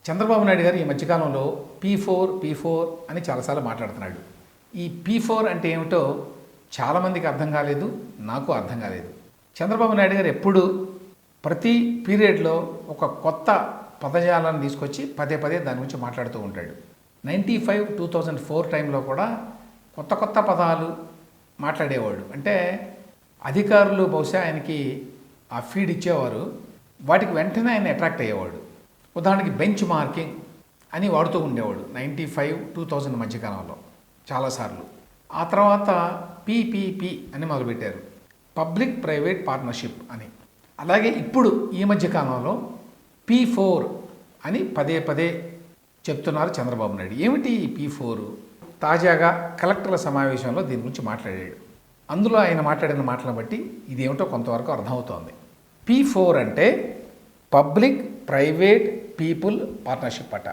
చంద్రబాబు నాయుడు గారు ఈ మధ్యకాలంలో పీ4 అని చాలాసార్లు మాట్లాడుతున్నాడు. ఈ పీ4 అంటే ఏమిటో చాలామందికి అర్థం కాలేదు, నాకు అర్థం కాలేదు. చంద్రబాబు నాయుడు గారు ఎప్పుడు ప్రతి పీరియడ్లో ఒక కొత్త పదజాలాన్ని తీసుకొచ్చి పదే దాని గురించి మాట్లాడుతూ ఉంటాడు. 2004 టైంలో కూడా కొత్త పదాలు మాట్లాడేవాడు. అంటే అధికారులు బహుశా ఆయనకి ఆ ఫీడ్ ఇచ్చేవారు, వాటికి వెంటనే ఆయన అట్రాక్ట్ అయ్యేవాడు. ఉదాహరణకి బెంచ్ మార్కింగ్ అని వాడుతూ ఉండేవాడు 2005-2000 మధ్యకాలంలో చాలాసార్లు. ఆ తర్వాత పీపీపీ అని మొదలుపెట్టారు, పబ్లిక్ ప్రైవేట్ పార్ట్నర్షిప్ అని. అలాగే ఇప్పుడు ఈ మధ్యకాలంలో పీ4 అని పదే చెప్తున్నారు చంద్రబాబు నాయుడు. ఏమిటి ఈ పీ4? తాజాగా కలెక్టర్ల సమావేశంలో దీని గురించి మాట్లాడాడు. అందులో ఆయన మాట్లాడిన మాటలను బట్టి ఇదేమిటో కొంతవరకు అర్థమవుతోంది. పీ4 అంటే పబ్లిక్ ప్రైవేట్ పీపుల్ పార్ట్నర్షిప్ అట.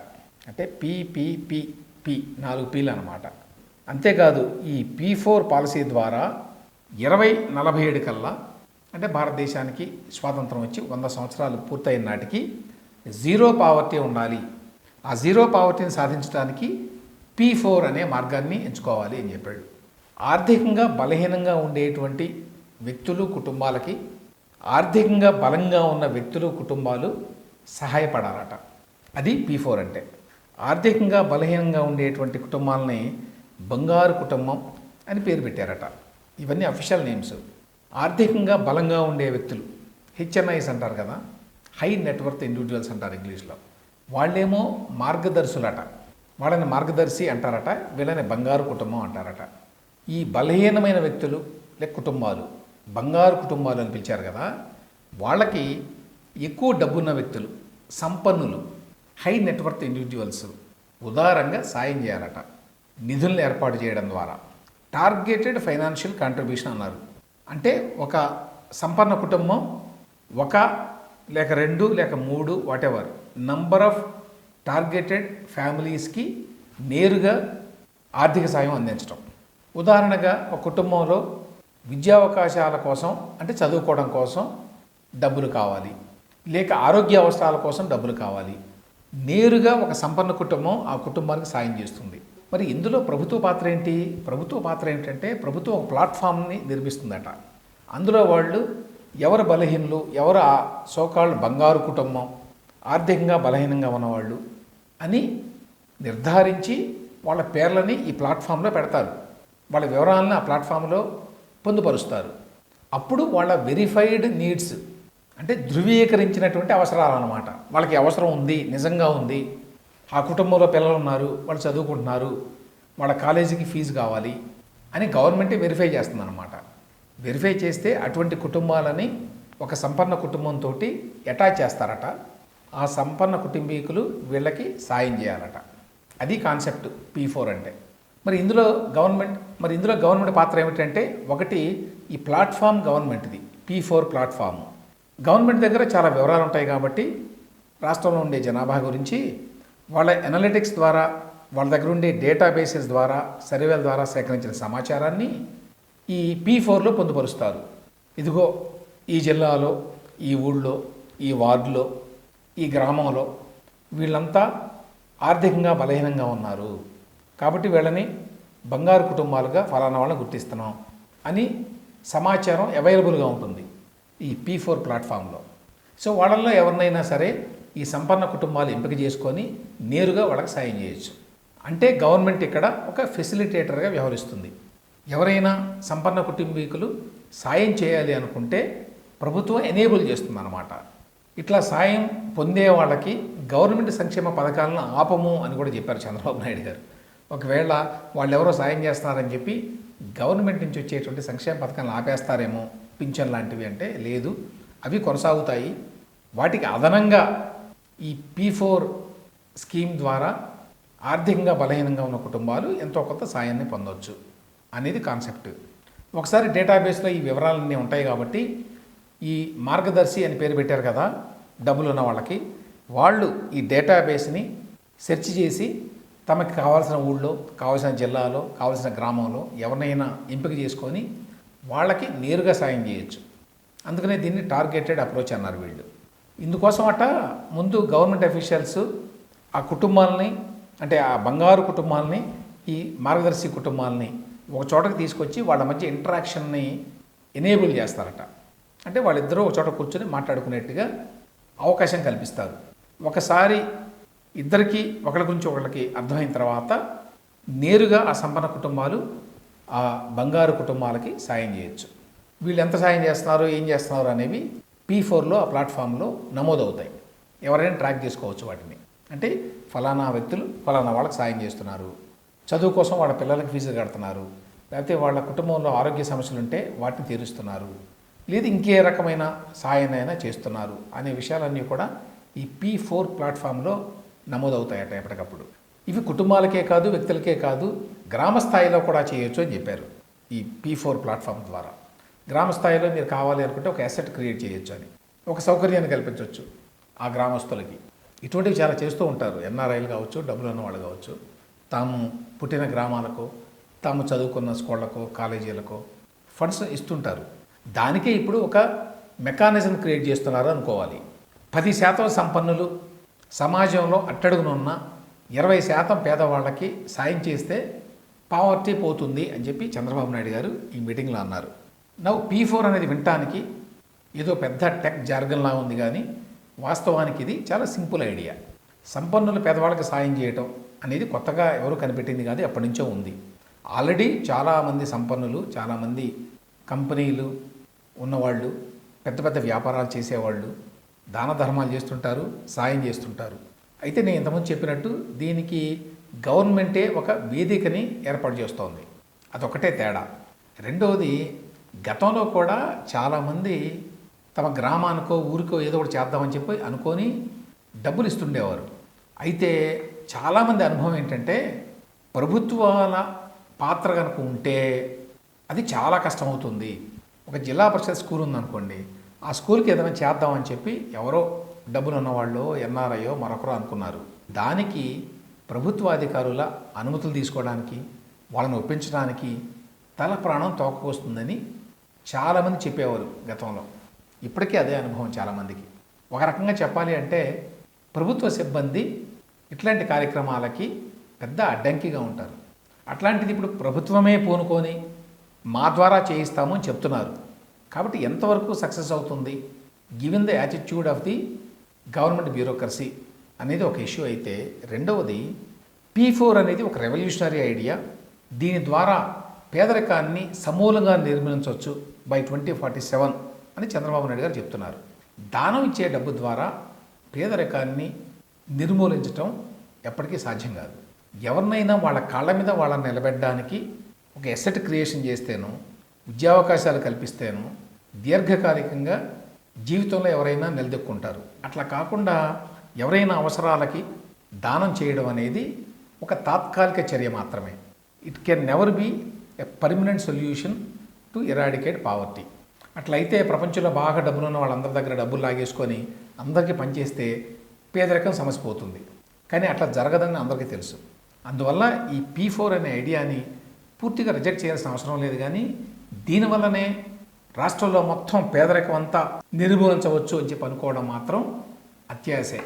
అంటే పీపీపీ 4 పీలు అన్నమాట. అంతేకాదు ఈ పీ4 పాలసీ ద్వారా 2047 కల్లా, అంటే భారతదేశానికి స్వాతంత్రం వచ్చి 100 సంవత్సరాలు పూర్తయిన నాటికి జీరో పావర్టీ ఉండాలి. ఆ జీరో పావర్టీని సాధించడానికి పీ4 అనే మార్గాన్ని ఎంచుకోవాలి అని చెప్పాడు. ఆర్థికంగా బలహీనంగా ఉండేటువంటి వ్యక్తులు, కుటుంబాలకి ఆర్థికంగా బలంగా ఉన్న వ్యక్తులు, కుటుంబాలు సహాయపడాలట. అది పీ4 అంటే. ఆర్థికంగా బలహీనంగా ఉండేటువంటి కుటుంబాలని బంగారు కుటుంబం అని పేరు పెట్టారట. ఇవన్నీ అఫీషియల్ నేమ్స్. ఆర్థికంగా బలంగా ఉండే వ్యక్తులు, హెచ్ఎన్ఐస్ అంటారు కదా, హై నెట్వర్త్ ఇండివిజువల్స్ అంటారు ఇంగ్లీష్లో. వాళ్ళేమో మార్గదర్శులట, వాళ్ళని మార్గదర్శి అంటారట, వీళ్ళని బంగారు కుటుంబం అంటారట. ఈ బలహీనమైన వ్యక్తులు లేక కుటుంబాలు, బంగారు కుటుంబాలు అని పిలిచారు కదా, వాళ్ళకి ఎక్కువ డబ్బున్న వ్యక్తులు, సంపన్నులు, హై నెట్వర్త్ ఇండివిజువల్స్ ఉదారంగా సాయం చేయాలట, నిధులను ఏర్పాటు చేయడం ద్వారా. టార్గెటెడ్ ఫైనాన్షియల్ కాంట్రిబ్యూషన్ అన్నారు. అంటే ఒక సంపన్న కుటుంబం ఒక లేక 2 లేక 3 వాటెవర్ నంబర్ ఆఫ్ టార్గెటెడ్ ఫ్యామిలీస్కి నేరుగా ఆర్థిక సాయం అందించడం. ఉదాహరణగా ఒక కుటుంబంలో విద్యావకాశాల కోసం, అంటే చదువుకోవడం కోసం డబ్బులు కావాలి, లేక ఆరోగ్య అవసరాల కోసం డబ్బులు కావాలి. నేరుగా ఒక సంపన్న కుటుంబం ఆ కుటుంబానికి సాయం చేస్తుంది. మరి ఇందులో ప్రభుత్వ పాత్ర ఏంటి? ప్రభుత్వ పాత్ర ఏంటంటే ప్రభుత్వం ఒక ప్లాట్ఫామ్ని నిర్మిస్తుందట. అందులో వాళ్ళు ఎవరు బలహీనులు, ఎవరు ఆ సోకాళ్ళు బంగారు కుటుంబం, ఆర్థికంగా బలహీనంగా ఉన్నవాళ్ళు అని నిర్ధారించి వాళ్ళ పేర్లని ఈ ప్లాట్ఫామ్లో పెడతారు. వాళ్ళ వివరాలను ఆ ప్లాట్ఫామ్లో పొందుపరుస్తారు. అప్పుడు వాళ్ళ వెరిఫైడ్ నీడ్స్, అంటే ధృవీకరించినటువంటి అవసరాలు అన్నమాట. వాళ్ళకి అవసరం ఉంది, నిజంగా ఉంది, ఆ కుటుంబంలో పిల్లలు ఉన్నారు, వాళ్ళు చదువుకుంటున్నారు, వాళ్ళ కాలేజీకి ఫీజు కావాలి అని గవర్నమెంటే వెరిఫై చేస్తుందన్నమాట. వెరిఫై చేస్తే అటువంటి కుటుంబాలని ఒక సంపన్న కుటుంబంతో అటాచ్ చేస్తారట. ఆ సంపన్న కుటుంబీకులు వీళ్ళకి సాయం చేయాలట. అది కాన్సెప్ట్ పీ4 అంటే. మరి ఇందులో గవర్నమెంట్ పాత్ర ఏమిటంటే, ఒకటి ఈ ప్లాట్ఫామ్ గవర్నమెంట్ది, పీ4 ప్లాట్ఫామ్. గవర్నమెంట్ దగ్గర చాలా వివరాలు ఉంటాయి కాబట్టి రాష్ట్రంలో ఉండే జనాభా గురించి వాళ్ళ ఎనలిటిక్స్ ద్వారా, వాళ్ళ దగ్గర ఉండే డేటాబేసెస్ ద్వారా, సర్వేల ద్వారా సేకరించిన సమాచారాన్ని ఈ పీ4లో పొందుపరుస్తారు. ఇదిగో ఈ జిల్లాలో, ఈ ఊళ్ళో, ఈ వార్డులో, ఈ గ్రామంలో వీళ్ళంతా ఆర్థికంగా బలహీనంగా ఉన్నారు కాబట్టి వీళ్ళని బంగారు కుటుంబాలుగా ఫలానా వాళ్ళని గుర్తిస్తున్నాం అని సమాచారం అవైలబుల్గా ఉంటుంది ఈ పీ4 ప్లాట్ఫామ్లో. సో వాళ్ళల్లో ఎవరినైనా సరే ఈ సంపన్న కుటుంబాలు ఎంపిక చేసుకొని నేరుగా వాళ్ళకి సాయం చేయొచ్చు. అంటే గవర్నమెంట్ ఇక్కడ ఒక ఫెసిలిటేటర్గా వ్యవహరిస్తుంది. ఎవరైనా సంపన్న కుటుంబీకులు సాయం చేయాలి అనుకుంటే ప్రభుత్వం ఎనేబుల్ చేస్తుంది అన్నమాట. ఇట్లా సాయం పొందే వాళ్ళకి గవర్నమెంట్ సంక్షేమ పథకాలను ఆపము అని కూడా చెప్పారు చంద్రబాబు నాయుడు గారు. ఒకవేళ వాళ్ళు ఎవరో సాయం చేస్తున్నారని చెప్పి గవర్నమెంట్ నుంచి వచ్చేటువంటి సంక్షేమ పథకాలను ఆపేస్తారేమో, పింఛన్ లాంటివి, అంటే లేదు, అవి కొనసాగుతాయి. వాటికి అదనంగా ఈ పీ4 స్కీమ్ ద్వారా ఆర్థికంగా బలహీనంగా ఉన్న కుటుంబాలు ఎంతో కొంత సాయాన్ని పొందవచ్చు అనేది కాన్సెప్ట్. ఒకసారి డేటాబేస్లో ఈ వివరాలన్నీ ఉంటాయి కాబట్టి ఈ మార్గదర్శి అని పేరు పెట్టారు కదా డబ్బులు ఉన్న వాళ్ళకి, వాళ్ళు ఈ డేటాబేస్ని సెర్చ్ చేసి తమకు కావాల్సిన ఊళ్ళో, కావాల్సిన జిల్లాలో, కావాల్సిన గ్రామంలో ఎవరినైనా ఎంపిక చేసుకొని వాళ్ళకి నేరుగా సాయం చేయొచ్చు. అందుకనే దీన్ని టార్గెటెడ్ అప్రోచ్ అన్నారు వీళ్ళు. ఇందుకోసం ముందు గవర్నమెంట్ అఫీషియల్స్ ఆ కుటుంబాలని, అంటే ఆ బంగారు కుటుంబాలని, ఈ మార్గదర్శి కుటుంబాలని ఒక చోటకి తీసుకొచ్చి వాళ్ళ మధ్య ఇంటరాక్షన్ని ఎనేబుల్ చేస్తారట. అంటే వాళ్ళిద్దరూ ఒక చోట కూర్చొని మాట్లాడుకునేట్టుగా అవకాశం కల్పిస్తారు. ఒకసారి ఇద్దరికి ఒకరి గురించి ఒకరికి అర్థమైన తర్వాత నేరుగా ఆ సంపన్న కుటుంబాలు ఆ బంగారు కుటుంబాలకి సాయం చేయొచ్చు. వీళ్ళు ఎంత సాయం చేస్తున్నారు, ఏం చేస్తున్నారు అనేవి P4లో ఆ ప్లాట్ఫామ్లో నమోదవుతాయి. ఎవరైనా ట్రాక్ చేసుకోవచ్చు వాటిని. అంటే ఫలానా వ్యక్తులు ఫలానా వాళ్ళకి సాయం చేస్తున్నారు, చదువు కోసం వాళ్ళ పిల్లలకి ఫీజులు కడుతున్నారు, లేకపోతే వాళ్ళ కుటుంబంలో ఆరోగ్య సమస్యలు ఉంటే వాటిని తీరుస్తున్నారు, లేదు ఇంకే రకమైన సాయాన్నైనా చేస్తున్నారు అనే విషయాలన్నీ కూడా ఈ P4 ప్లాట్ఫామ్లో నమోదవుతాయట ఎప్పటికప్పుడు. ఇవి కుటుంబాలకే కాదు, వ్యక్తులకే కాదు, గ్రామ స్థాయిలో కూడా చేయొచ్చు అని చెప్పారు. ఈ P4 ప్లాట్ఫామ్ ద్వారా గ్రామ స్థాయిలో మీరు కావాలి అనుకుంటే ఒక అసెట్ క్రియేట్ చేయొచ్చు అని, ఒక సౌకర్యాన్ని కల్పించవచ్చు ఆ గ్రామస్తులకి. ఇటువంటివి చాలా చేస్తూ ఉంటారు. ఎన్ఆర్ఐలు కావచ్చు, డబ్బులు ఉన్న వాళ్ళు కావచ్చు, తాము పుట్టిన గ్రామాలకు, తాము చదువుకున్న స్కూళ్ళకో కాలేజీలకో ఫండ్స్ ఇస్తుంటారు. దానికే ఇప్పుడు ఒక మెకానిజం క్రియేట్ చేస్తున్నారు అనుకోవాలి. 10% సంపన్నులు సమాజంలో అట్టడుగునున్న 20% పేదవాళ్ళకి సాయం చేస్తే పావర్టీ పోతుంది అని చెప్పి చంద్రబాబు నాయుడు గారు ఈ మీటింగ్లో అన్నారు. P4 అనేది వినటానికి ఏదో పెద్ద టెక్ జార్గన్లా ఉంది, కానీ వాస్తవానికి ఇది చాలా సింపుల్ ఐడియా. సంపన్నులు పేదవాళ్ళకి సాయం చేయటం అనేది కొత్తగా ఎవరు కనిపెట్టింది కాదు, ఎప్పటి నుంచో ఉంది. ఆల్రెడీ చాలామంది సంపన్నులు, చాలామంది కంపెనీలు ఉన్నవాళ్ళు, పెద్ద పెద్ద వ్యాపారాలు చేసేవాళ్ళు దాన ధర్మాలు చేస్తుంటారు, సాయం చేస్తుంటారు. అయితే నేను ఇంతకుముందు చెప్పినట్టు దీనికి గవర్నమెంటే ఒక వేదికని ఏర్పాటు చేస్తోంది. అదొకటే తేడా. రెండవది, గతంలో కూడా చాలామంది తమ గ్రామానికో ఊరికో ఏదో ఒకటి చేద్దామని చెప్పి అనుకొని డబ్బులు ఇస్తుండేవారు. అయితే చాలామంది అనుభవం ఏంటంటే ప్రభుత్వాల పాత్ర కనుక ఉంటే అది చాలా కష్టమవుతుంది. ఒక జిల్లా పరిషత్ స్కూల్ ఉందనుకోండి, ఆ స్కూల్కి ఏదైనా చేద్దామని చెప్పి ఎవరో డబ్బులు ఉన్నవాళ్ళు, ఎన్ఆర్ఐయో మరొకరో అనుకున్నారు. దానికి ప్రభుత్వాధికారుల అనుమతులు తీసుకోవడానికి, వాళ్ళని ఒప్పించడానికి తల ప్రాణం తోకకొస్తుందని చాలామంది చెప్పేవారు గతంలో. ఇప్పటికీ అదే అనుభవం చాలామందికి. ఒక రకంగా చెప్పాలి అంటే ప్రభుత్వ సిబ్బంది ఇట్లాంటి కార్యక్రమాలకి పెద్ద అడ్డంకిగా ఉంటారు. అట్లాంటిది ఇప్పుడు ప్రభుత్వమే పూనుకొని మా ద్వారా చేయిస్తాము అని చెప్తున్నారు. కాబట్టి ఎంతవరకు సక్సెస్ అవుతుంది given the attitude of the government bureaucracy అనేది ఒక ఇష్యూ అయితే, రెండవది P4 అనేది ఒక రెవల్యూషనరీ ఐడియా. దీని ద్వారా పేదరికాన్ని సమూలంగా నిర్మూలించవచ్చు బై 2047 అని చంద్రబాబు నాయుడు గారు చెప్తున్నారు. దానం ఇచ్చే డబ్బు ద్వారా పేదరికాన్ని నిర్మూలించటం ఎప్పటికీ సాధ్యం కాదు. ఎవరినైనా వాళ్ళ కాళ్ళ మీద వాళ్ళని నిలబెట్టడానికి ఒక ఎసెట్ క్రియేషన్ చేస్తేనో, ఉద్యోగావకాశాలు కల్పిస్తేనో దీర్ఘకాలికంగా జీవితంలో ఎవరైనా నిలదొక్కుంటారు. అట్లా కాకుండా ఎవరైనా అవసరాలకి దానం చేయడం అనేది ఒక తాత్కాలిక చర్య మాత్రమే. It can never be a permanent solution to eradicate poverty. అట్లయితే ప్రపంచంలో బాగా డబ్బులున్న వాళ్ళందరి దగ్గర డబ్బులు లాగేసుకొని అందరికీ పనిచేస్తే పేదరికం సమస్య పోతుంది. కానీ అట్లా జరగదని అందరికీ తెలుసు. అందువల్ల ఈ P4 అనే ఐడియాని పూర్తిగా రిజెక్ట్ చేయాల్సిన అవసరం లేదు. కానీ దీనివల్లనే రాష్ట్రంలో మొత్తం పేదరికం అంతా నిర్మూలించవచ్చు అని చెప్పి అనుకోవడం మాత్రం అత్యాశే.